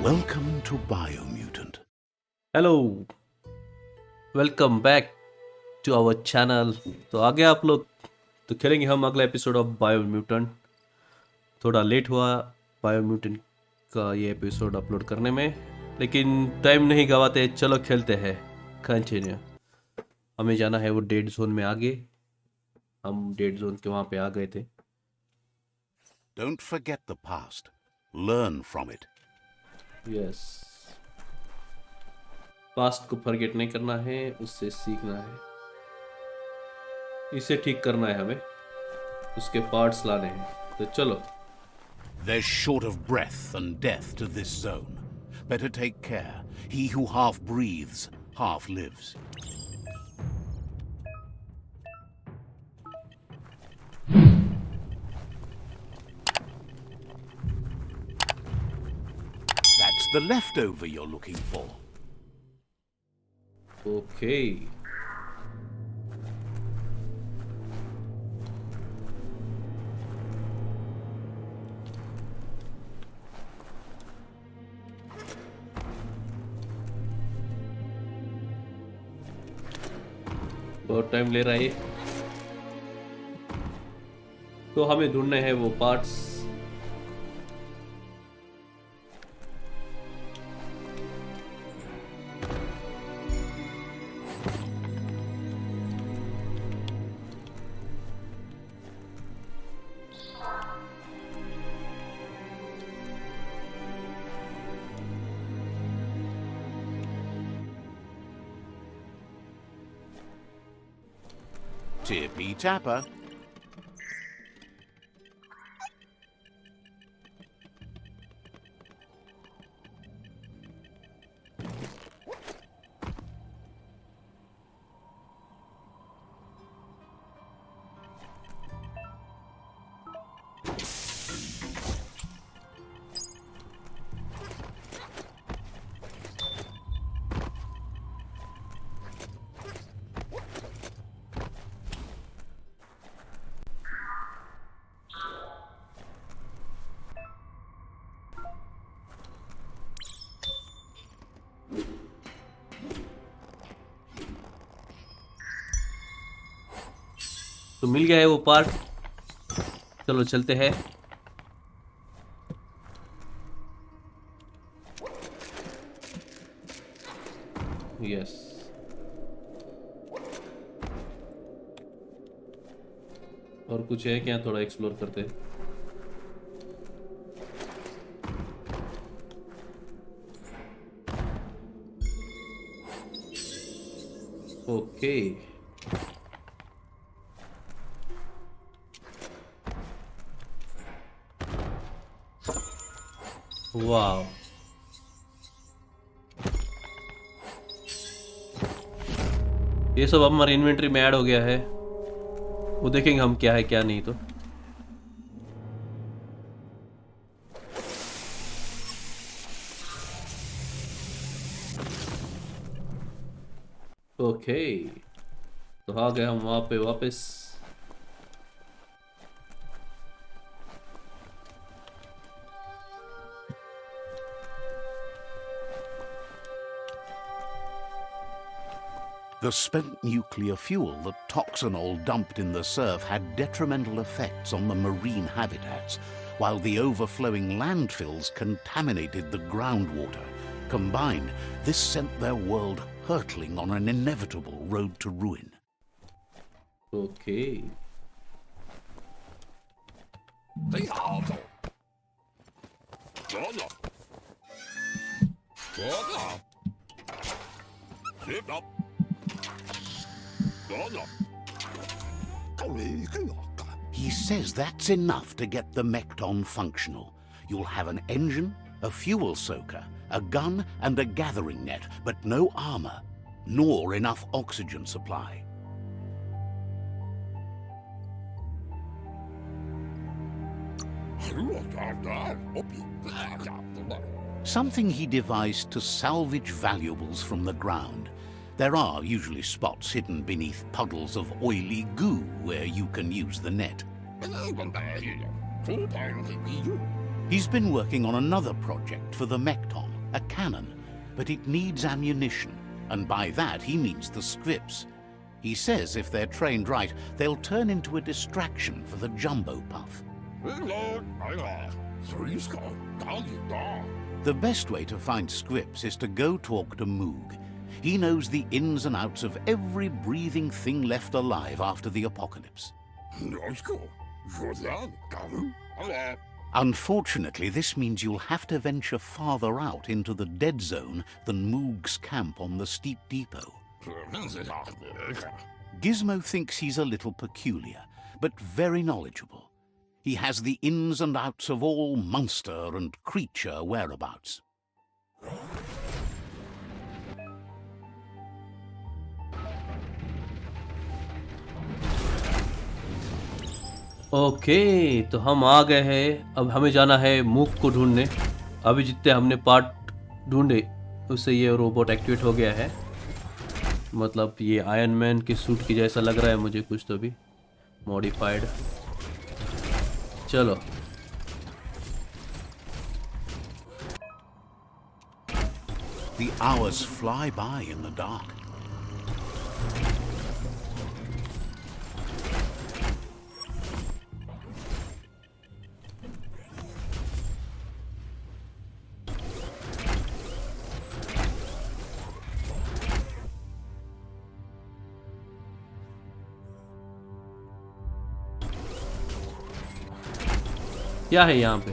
Welcome to BIOMUTANT. Hello welcome back to our channel. तो आगे आप लोग तो खेलेंगे हम अगला एपिसोड ऑफ बायोम्यूटेंट। थोड़ा लेट हुआ बायोम्यूटेंट का ये एपिसोड अपलोड करने में, लेकिन टाइम नहीं गवाते, चलो खेलते हैं। कंटिन्यू। हमें जाना है वो डेड जोन में आगे। हम डेड जोन के वहाँ पे आ गए थे। Don't forget the past. Learn from it. Yes, past को फॉरगेट नहीं करना है, उससे सीखना है, इसे ठीक करना है, हमें उसके पार्ट्स लाने हैं। तो चलो। There's short of breath and death to this zone. Better take care. He who half breathes, half lives. That's the leftover you're looking for. Okay. बहुत टाइम ले रहा है ये। तो हमें ढूंढने हैं वो पार्ट्स। Tippy tapper. तो मिल गया है वो पार्ट। चलो चलते हैं। यस, और कुछ है क्या? थोड़ा एक्सप्लोर करते हैं। ओके, वाह, ये सब हमारे इन्वेंटरी में ऐड हो गया है। वो देखेंगे हम क्या है क्या नहीं। तो ओके, तो आ गए हम वहां पे वापस। The spent nuclear fuel that Toxanol dumped in the surf had detrimental effects on the marine habitats, while the overflowing landfills contaminated the groundwater. Combined, this sent their world hurtling on an inevitable road to ruin. Okay. He says that's enough to get the Mecton functional. You'll have an engine, a fuel soaker, a gun and a gathering net, but no armor, nor enough oxygen supply. Something he devised to salvage valuables from the ground. There are usually spots hidden beneath puddles of oily goo where you can use the net. He's been working on another project for the Mecton, a cannon, but it needs ammunition, and by that he means the scripts. He says if they're trained right, they'll turn into a distraction for the jumbo puff. The best way to find scripts is to go talk to Moog. He knows the ins and outs of every breathing thing left alive after the apocalypse. Unfortunately, this means you'll have to venture farther out into the dead zone than Moog's camp on the steep depot. Gizmo thinks he's a little peculiar, but very knowledgeable. He has the ins and outs of all monster and creature whereabouts. Okay, तो हम आ गए हैं। अब हमें जाना है मूक को ढूंढने। अभी जितने हमने पार्ट ढूंढे उससे ये रोबोट एक्टिवेट हो गया है। मतलब ये आयरन मैन के सूट की जैसा लग रहा है मुझे, कुछ तो भी मॉडिफाइड। चलो The hours fly by in the dark. क्या है यहाँ पे?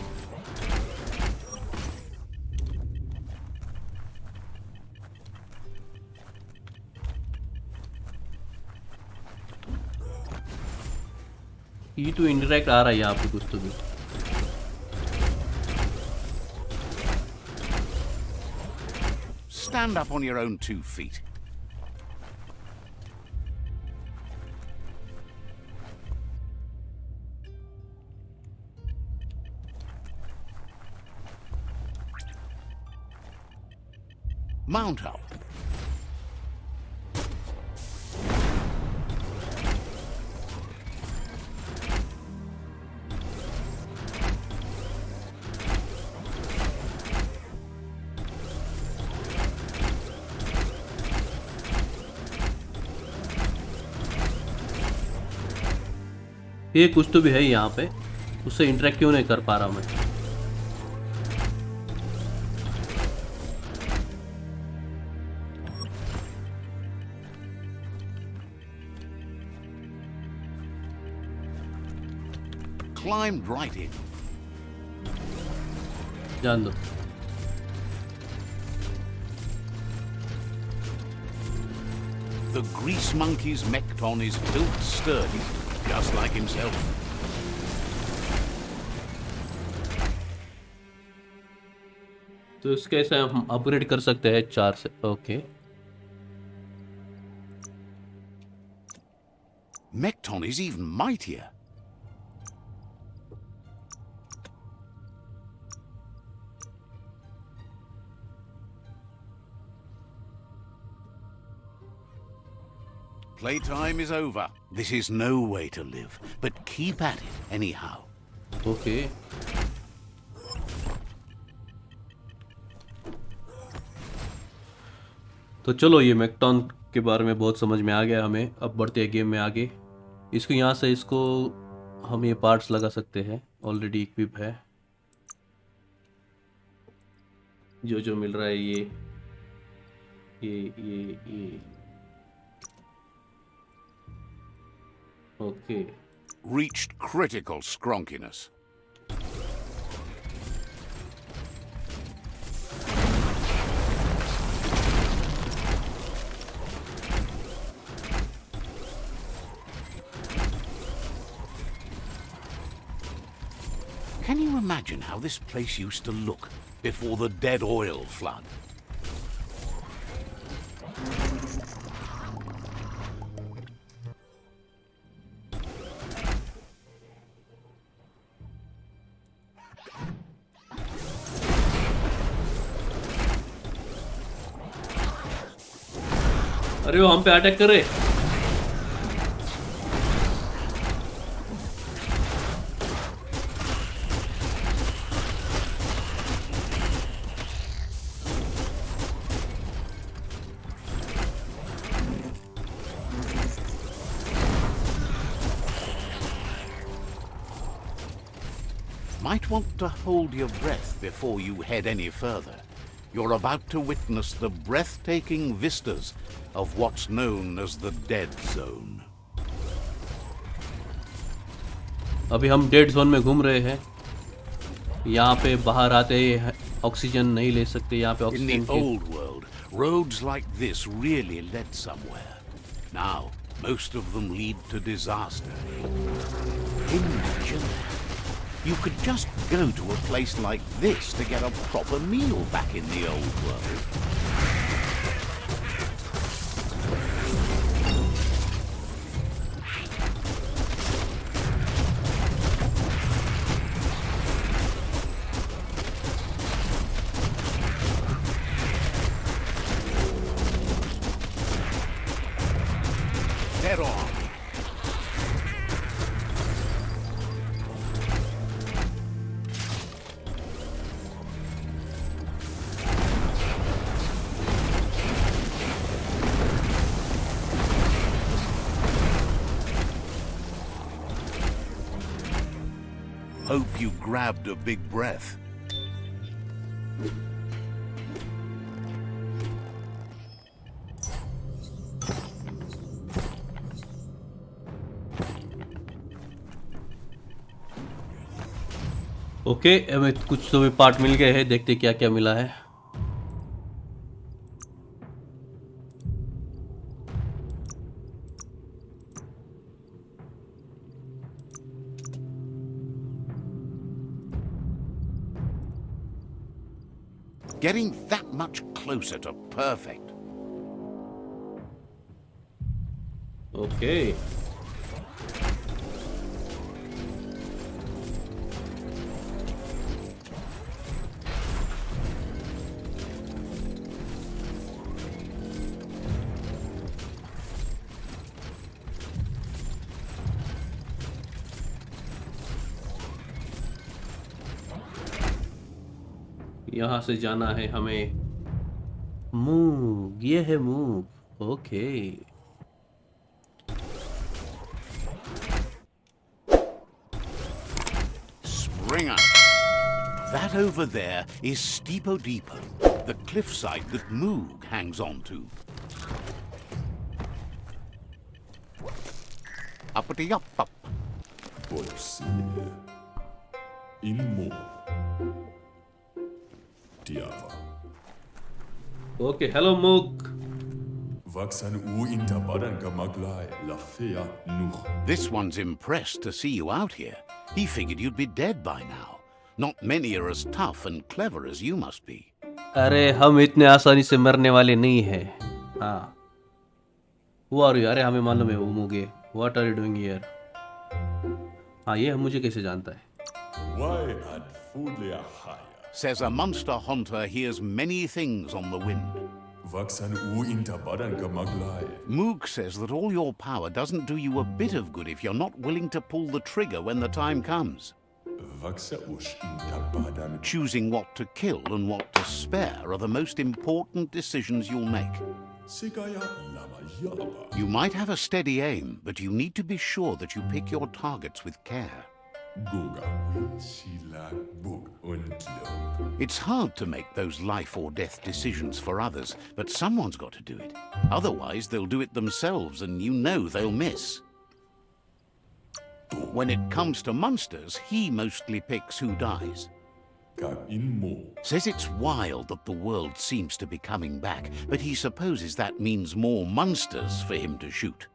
E2 इंटरेक्ट आ रहा है यहाँ पे कुछ तो भी। Stand up on your own 2 feet. Mount up. ये कुछ तो भी है यहाँ पे, उससे इंटरेक्ट क्यों नहीं कर पा रहा मैं? Climbed right in. जान दो। The grease monkey's mekton is built sturdy, just like himself. तो इसके से हम अपग्रेड कर सकते हैं 4 से। Okay, Mekton is even mightier. Playtime is over. This is no way to live, but keep at it anyhow. Okay. तो चलो, ये मैकटॉन के बारे में बहुत समझ में आ गया हमें। अब बढ़ते हैं गेम में आगे। इसको यहाँ से इसको हम ये पार्ट्स लगा सकते हैं, ऑलरेडी इक्विप है। जो जो मिल रहा है ये okay. Reached critical skronkiness. Can you imagine how this place used to look before the dead oil flood? अरे वो हम पे अटैक कर रहे। might want to hold your breath before you head any further. You're about to witness the breathtaking vistas of what's known as the Dead Zone. अभी हम dead zone में घूम रहे हैं. यहाँ पे बाहर आते ही ऑक्सीजन नहीं ले सकते. यहाँ पे In the ऑक्सीजन की old world, roads like this really led somewhere. Now, most of them lead to disaster. Imagine that. You could just go to a place like this to get a proper meal back in the old world. Head on. Hope you grabbed a big breath. Okay. हमें कुछ तो भी part मिल गए हैं. देखते क्या क्या मिला है. Getting that much closer to perfect. Okay. यहाँ से जाना है हमें. मूव. ये है move. Okay. Spring up. That over there is Steepo Depot, the cliffside that Moog hangs on to. Uppity up up. Bolsile. Inmo. Diava. Okay. Hello मूक. Waxan u intabadan kamaglai la fea nuch. This one's impressed to see you out here. He figured you'd be dead by now. Not many are as tough and clever as you must be. अरे हम इतने आसानी से मरने वाले नहीं हैं. हाँ. Who are you? अरे हमें मालूम है वो मूगे. What are you doing here? हाँ, ये मुझे कैसे जानता है? Why ad fulea haya? Says a monster hunter hears many things on the wind. Waxan u intabadan kamaglai. Moog says that all your power doesn't do you a bit of good if you're not willing to pull the trigger when the time comes. Vaxa ush intabadan. Choosing what to kill and what to spare are the most important decisions you'll make. Sigaya lama yaba. You might have a steady aim, but you need to be sure that you pick your targets with care. Goga shila bug untlo. It's hard to make those life or death decisions for others, but someone's got to do it. Otherwise, they'll do it themselves, and you know they'll miss. When it comes to monsters, he mostly picks who dies. Kap inmo. Says it's wild that the world seems to be coming back, but he supposes that means more monsters for him to shoot.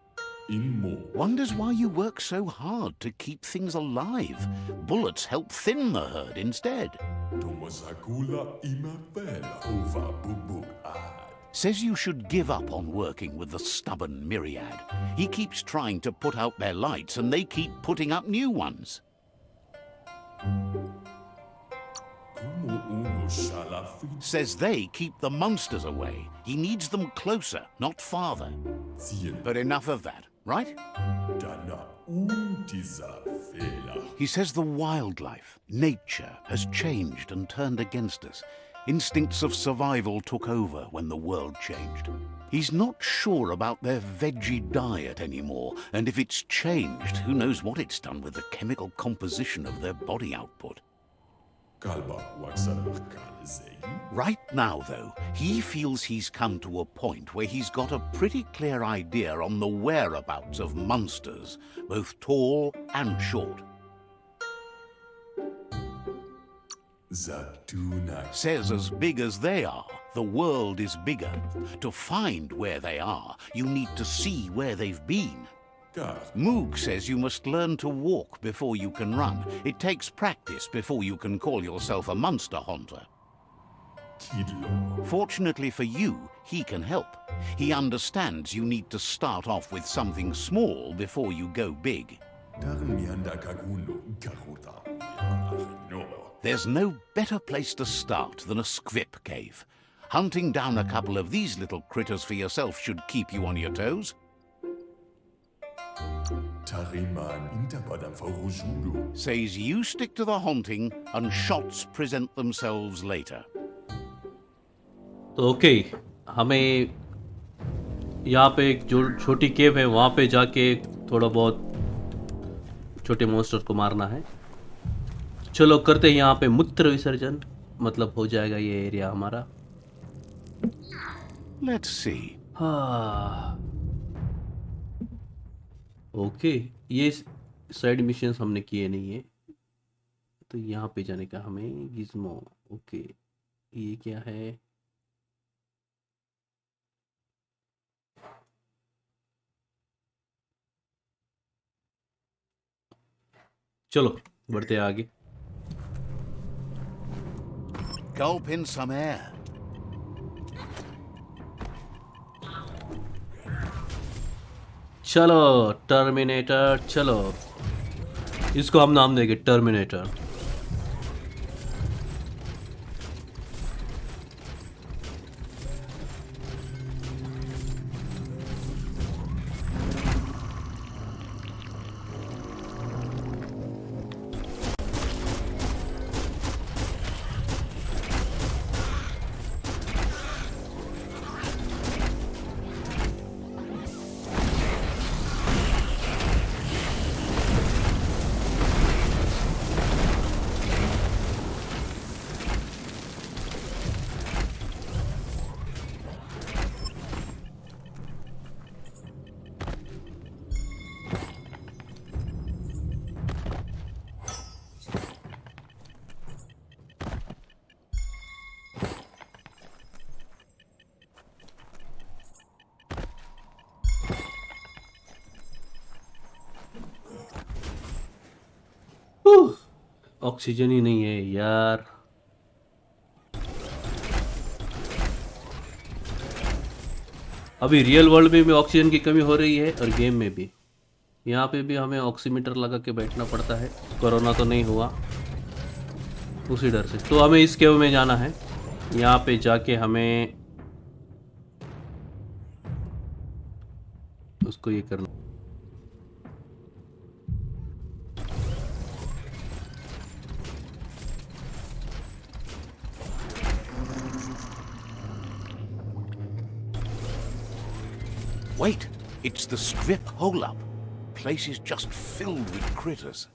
Inmo. Wonders why you work so hard to keep things alive. Bullets help thin the herd instead. Tomasakula imapela ova bubuk ad. Says you should give up on working with the stubborn myriad. He keeps trying to put out their lights and they keep putting up new ones. Kumu uno shalafi. Says they keep the monsters away. He needs them closer, not farther. Zien But enough of that, right? dana untiza fela. He says the wildlife, nature, has changed and turned against us. Instincts of survival took over when the world changed. He's not sure about their veggie diet anymore, and if it's changed, who knows what it's done with the chemical composition of their body output. Kalba waksan kal zegi. Right now, though, he feels he's come to a point where he's got a pretty clear idea on the whereabouts of monsters, both tall and short. Zatuna. Says as big as they are, the world is bigger. To find where they are, you need to see where they've been. Kar. Moog says you must learn to walk before you can run. It takes practice before you can call yourself a monster hunter. Kidlo. Fortunately for you, he can help. He understands you need to start off with something small before you go big. Darmianda kaguno karuta. No. There's no better place to start than a squip cave. Hunting down a couple of these little critters for yourself should keep you on your toes. Tariman intabadam farujudo. Says you stick to the hunting and shots present themselves later. तो okay, हमें यहाँ पे एक जो छोटी केव है वहाँ पे जाके थोड़ा बहुत छोटे मॉन्स्टर को मारना है. चलो करते हैं यहाँ पे मूत्र विसर्जन, मतलब हो जाएगा ये एरिया हमारा. Let's see. हाँ ओके, ये साइड मिशंस हमने किए नहीं है, तो यहाँ पे जाने का हमें गिज़्मो. ओके, ये क्या है? चलो बढ़ते हैं आगे. Gulp in some air. चलो टर्मिनेटर, चलो इसको हम नाम देंगे टर्मिनेटर. ऑक्सीजन ही नहीं है यार. अभी रियल वर्ल्ड में भी ऑक्सीजन की कमी हो रही है और गेम में भी. यहाँ पे भी हमें ऑक्सीमीटर लगा के बैठना पड़ता है. कोरोना तो नहीं हुआ उसी डर से. तो हमें इस केव में जाना है. यहाँ पे जाके हमें उसको ये करना. Wait, it's the scrip hole-up. Place is just filled with critters.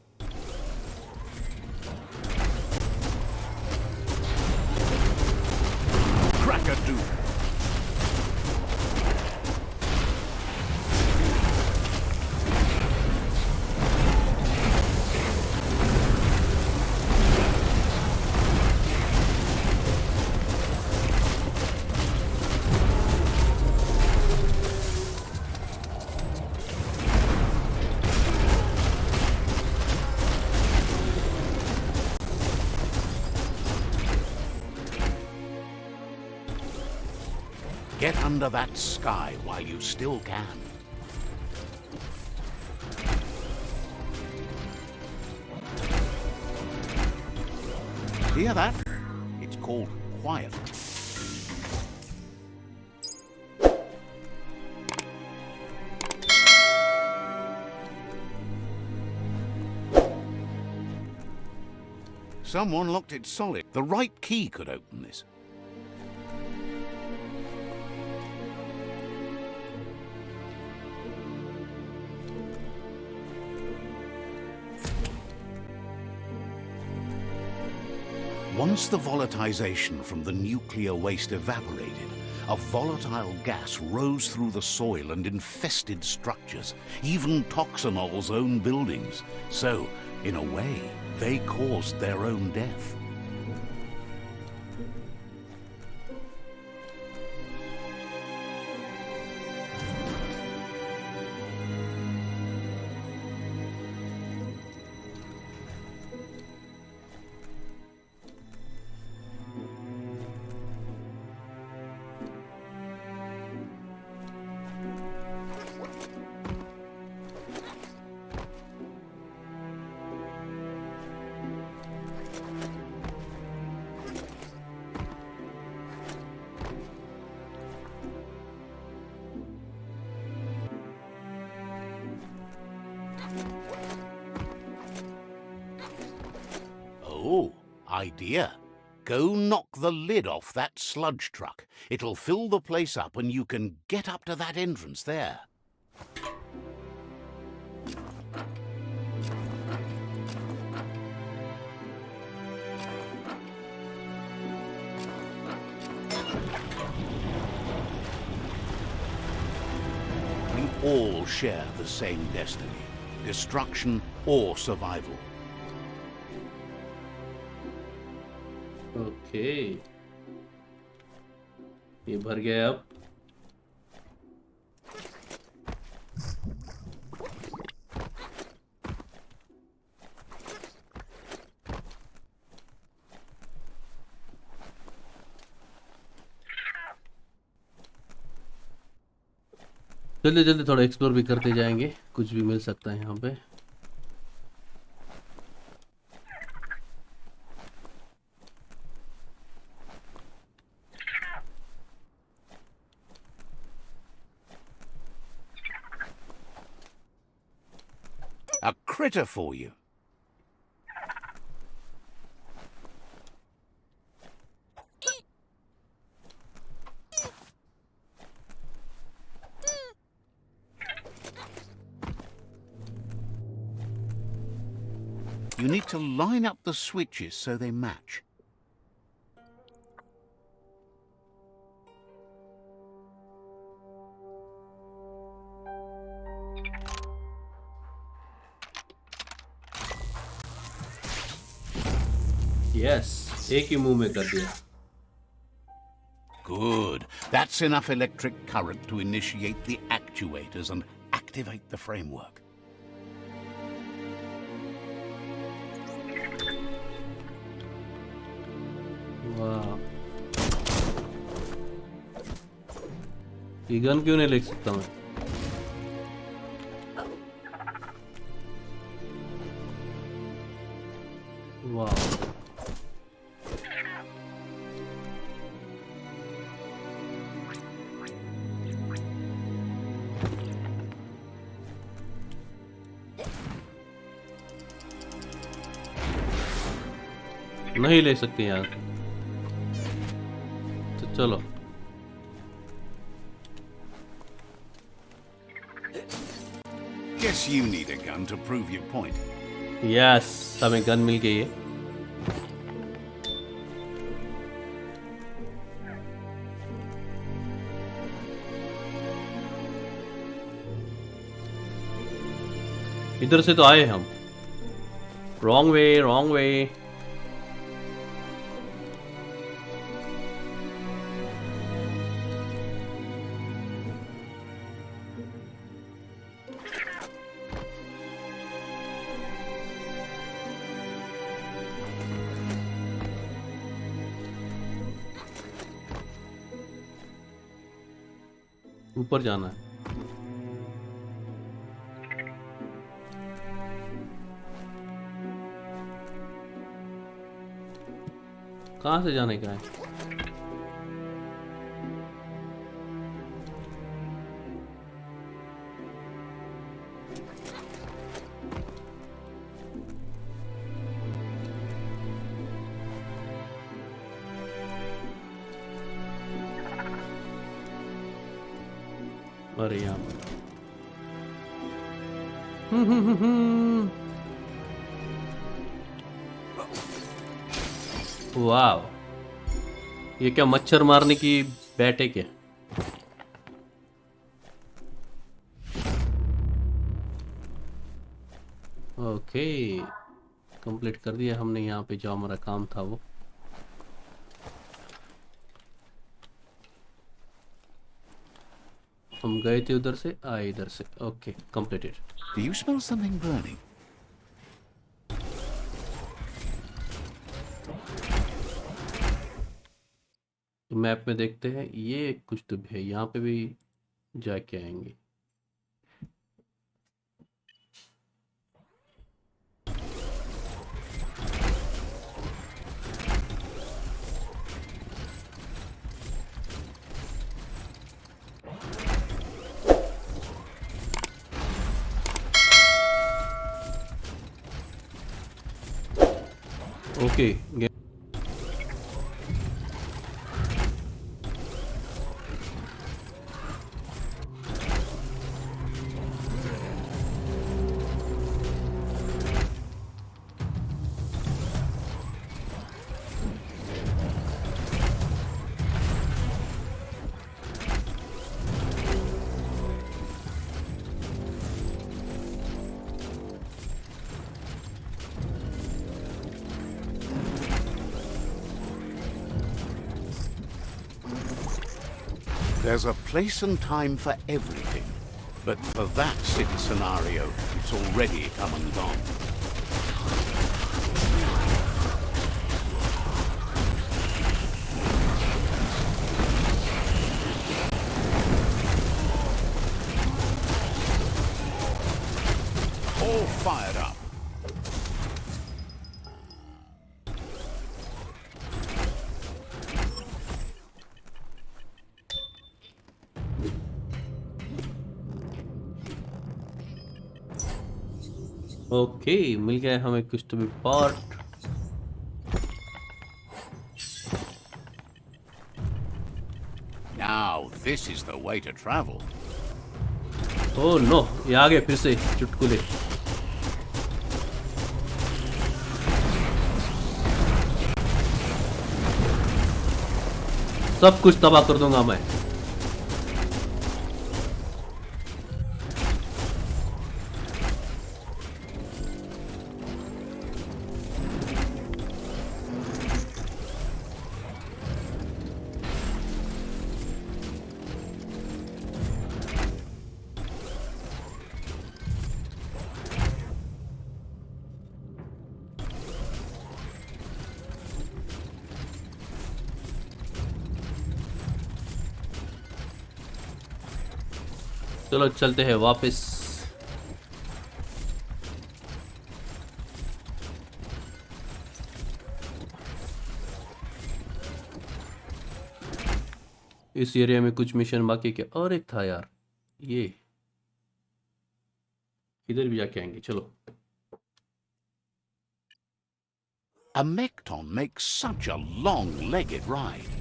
Crack-a-doo. Get under that sky while you still can. Hear that? It's called quiet. Someone locked it solid. The right key could open this. Once the volatilization from the nuclear waste evaporated, a volatile gas rose through the soil and infested structures, even Toxanol's own buildings. So, in a way, they caused their own death. Oh, idea. Go knock the lid off that sludge truck. It'll fill the place up and you can get up to that entrance there. We all share the same destiny, destruction or survival. Okay, ये भर गया अब। जल्दी जल्दी थोड़ा explore भी करते जाएंगे, कुछ भी मिल सकता है यहाँ पे। A critter for you. You need to line up the switches so they match. Yes, एक ही मुंह में कर दिया। Good. That's enough electric current to initiate the actuators and activate the framework. वाह, ये गन क्यों नहीं ले सकता मैं? वाह, नहीं ले सकते यार, तो चलो। Guess you need a gun to prove your point. Yes, हमें गन मिल गई है। इधर से तो आए हम। Wrong way, wrong way. ऊपर जाना है। कहाँ से जाने का है? अरे यहाँ पर वाह, ये क्या मच्छर मारने की बैट है क्या? ओके, कंप्लीट कर दिया हमने। यहाँ पे जो हमारा काम था वो। हम गए थे उधर से, आए इधर से। Okay, completed. Do you smell something burning? तो मैप में देखते हैं, ये कुछ तो भी है, यहाँ पे भी जाके आएंगे। Okay, There's a place and time for everything. But for that city scenario, it's already come and gone. All fired up. Okay, मिल गया हमें कुछ तो भी part. Now, this is the way to travel. Oh no, ये आ गए फिर से चुटकुले। सब कुछ तबाह कर दूंगा मैं। चलो चलते हैं वापस। इस एरिया में कुछ मिशन बाकी क्या? और एक था यार, ये इधर भी जाके आएंगे। चलो। A mecton makes such a long-legged ride.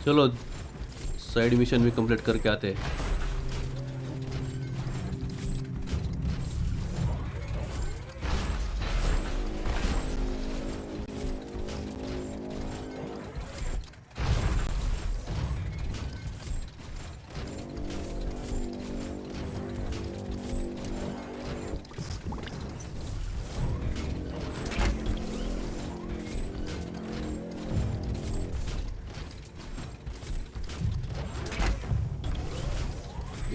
चलो साइड मिशन भी कंप्लीट करके आते हैं।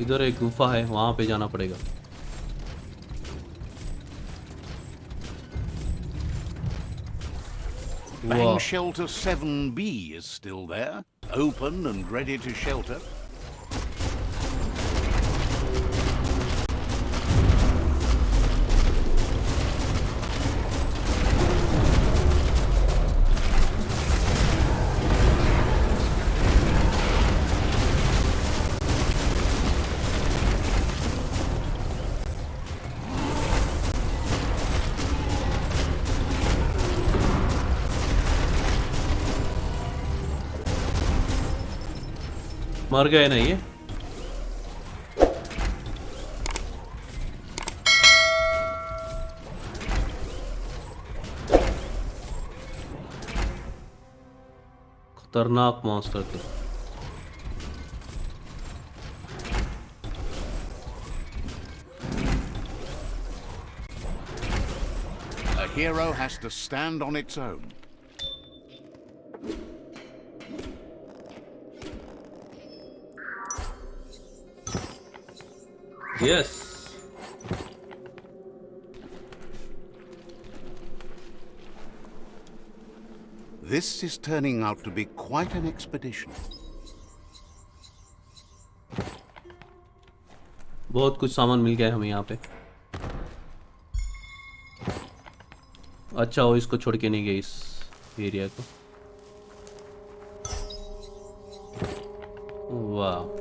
इधर एक गुफा है, वहां पे जाना पड़ेगा। Bang Shelter 7B is still there, open and ready to shelter. मर गए ना ये? खतरनाक मॉन्स्टर थे। A hero has to stand on its own. Yes. This is turning out to be quite an expedition. बहुत कुछ सामान मिल गया है हमें यहाँ पे। अच्छा वो इसको छोड़ के नहीं गए इस एरिया को। वाह,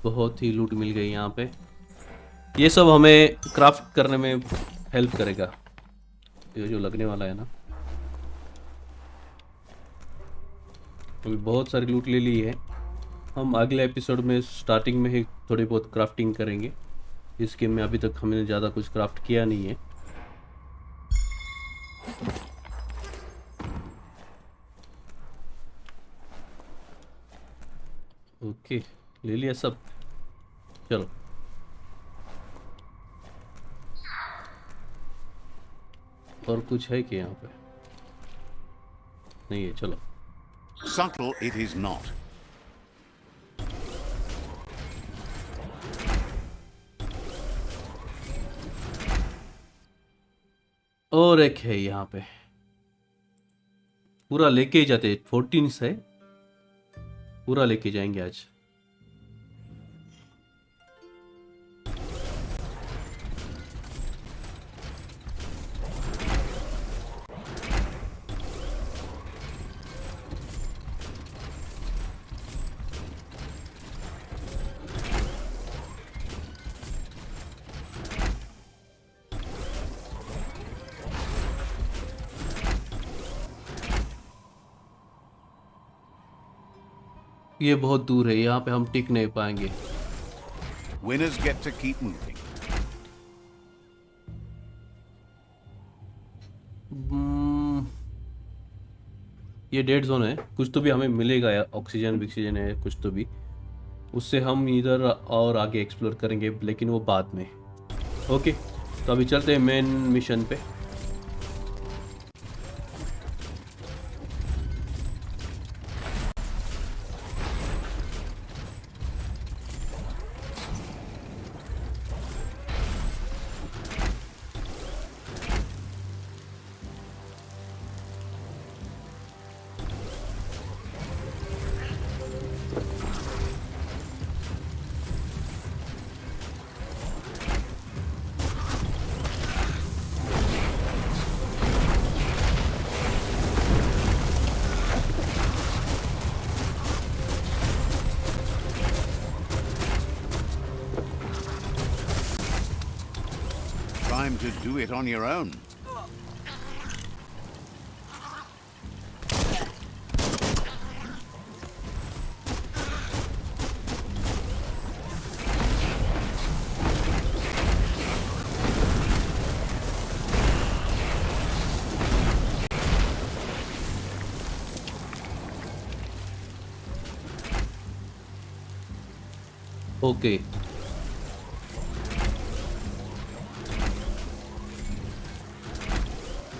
बहुत ही लूट मिल गई यहाँ पे। ये सब हमें क्राफ्ट करने में हेल्प करेगा, ये जो लगने वाला है ना। अभी बहुत सारी लूट ले ली है। हम अगले एपिसोड में स्टार्टिंग में ही थोड़ी बहुत क्राफ्टिंग करेंगे। इस गेम में अभी तक हमने ज़्यादा कुछ क्राफ्ट किया नहीं है। ओके, ले लिया सब। चलो और कुछ है कि यहाँ पे? नहीं है, चलो। Subtle it is not. और एक है यहाँ पे, पूरा लेके ही जाते। 14 से पूरा लेके जाएंगे आज। ये बहुत दूर है, यहाँ पे हम टिक नहीं पाएंगे। Winners get to keep moving. ये डेड जोन है, कुछ तो भी हमें मिलेगा यार। ऑक्सीजन विक्सीजन है कुछ तो भी, उससे हम इधर और आगे एक्सप्लोर करेंगे, लेकिन वो बाद में। ओके, तो अभी चलते हैं मेन मिशन पे। Time to do it on your own. Okay,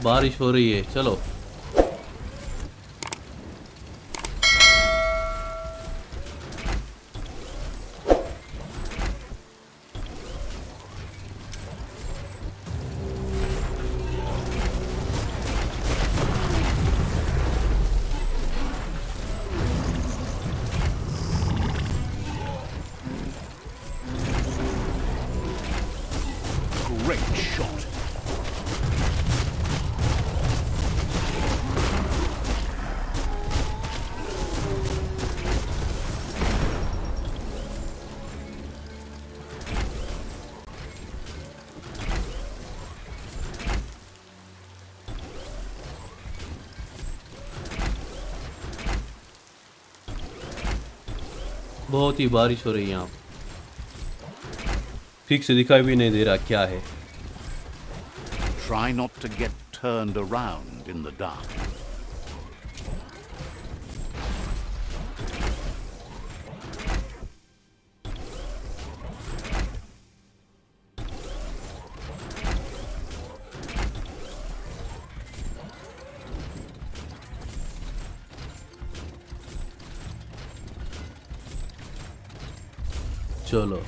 बारिश हो रही है, चलो। Great shot. बहुत ही बारिश हो रही है यहाँ। ठीक से दिखाई भी नहीं दे रहा क्या है। Try not to get turned around in the dark. चलो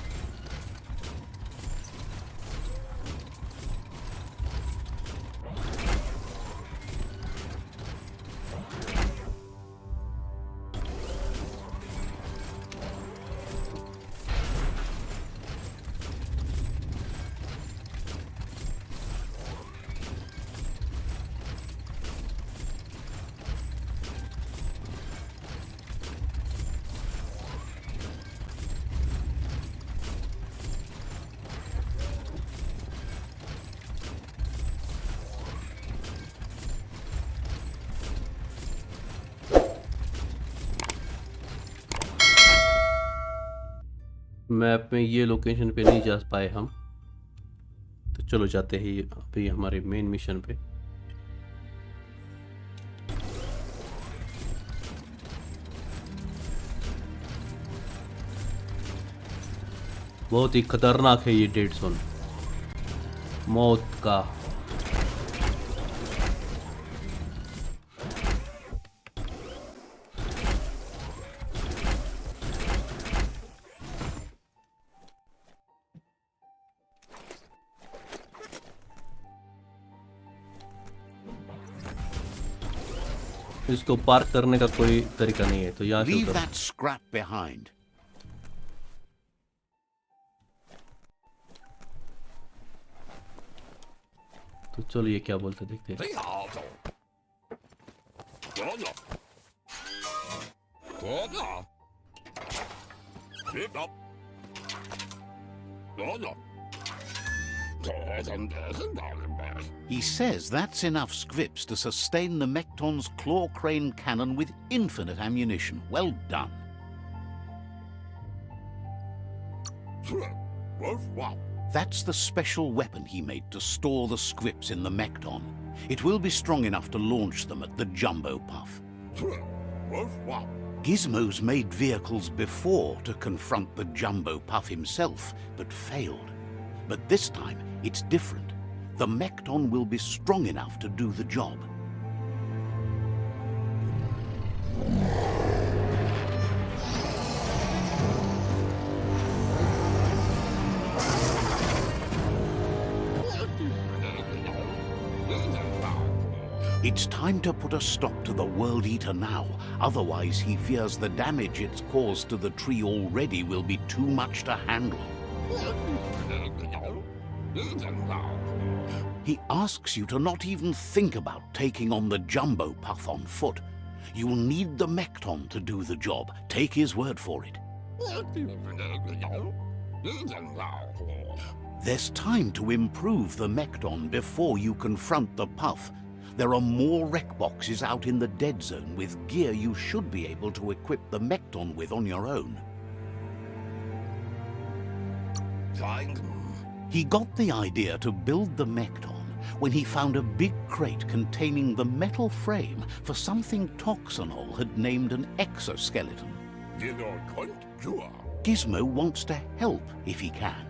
मैप में ये लोकेशन पे नहीं जा पाए हम, तो चलो जाते हैं अभी हमारे मेन मिशन पे। बहुत ही खतरनाक है ये डेड जोन, मौत का। इसको पार्क करने का कोई तरीका नहीं है, तो यहाँ से Leave उतर। that scrap behind. तो चलो ये क्या बोलते देखते हैं। 你好，左左，左左，左左，左左，He says that's enough scripts to sustain the Mekton's claw crane cannon with infinite ammunition. Well done. Wow. That's the special weapon he made to store the scripts in the Mekton. It will be strong enough to launch them at the Jumbo Puff. Wow. Gizmo's made vehicles before to confront the Jumbo Puff himself, but failed. But this time, it's different. The Mekton will be strong enough to do the job. It's time to put a stop to the World Eater now. Otherwise, he fears the damage it's caused to the tree already will be too much to handle. He asks you to not even think about taking on the Jumbo Puff on foot. You'll need the Mekton to do the job. Take his word for it. There's time to improve the Mekton before you confront the Puff. There are more wreck boxes out in the dead zone with gear you should be able to equip the Mekton with on your own. He got the idea to build the Mekton when he found a big crate containing the metal frame for something Toxanol had named an exoskeleton. Gizmo wants to help if he can.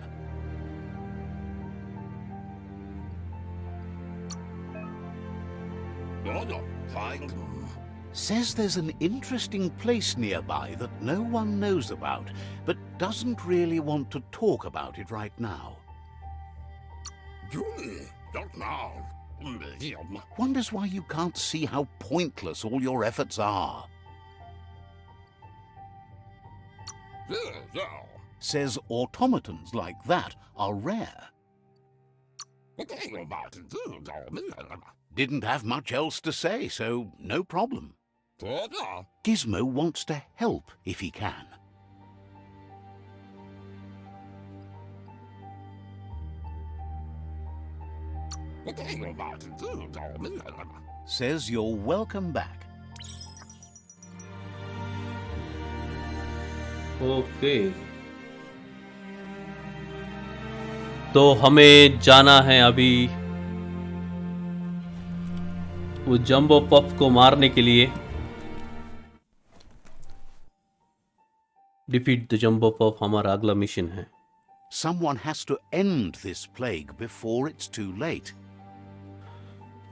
Says there's an interesting place nearby that no one knows about, but doesn't really want to talk about it right now. Wonders why you can't see how pointless all your efforts are. Says automatons like that are rare. Didn't have much else to say, so no problem. Gizmo wants to help if he can. Says you're welcome back. Okay, तो हमें जाना है अभी वो jumbo puff को मारने के लिए। डिफीट द जंबो पफ हमारा अगला मिशन है। Someone has to end this plague before it's too late.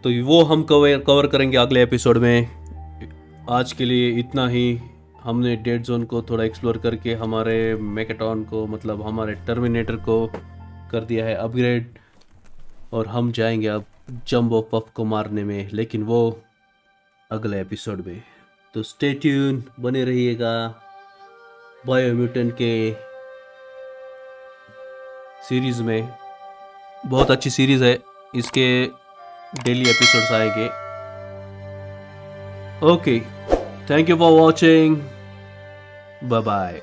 तो वो हम कवर करेंगे अगले एपिसोड में। आज के लिए इतना ही। हमने डेड जोन को थोड़ा एक्सप्लोर करके हमारे मैकेटॉन को, मतलब हमारे टर्मिनेटर को कर दिया है अपग्रेड, और हम जाएंगे अब जंबो पफ को मारने में, लेकिन वो अगले एपिसोड में। तो स्टे ट्यून, बने रहिएगा बायोम्यूटेंट के सीरीज में। बहुत अच्छी सीरीज है, इसके डेली एपिसोड्स आएंगे। Okay, thank you for watching, bye bye.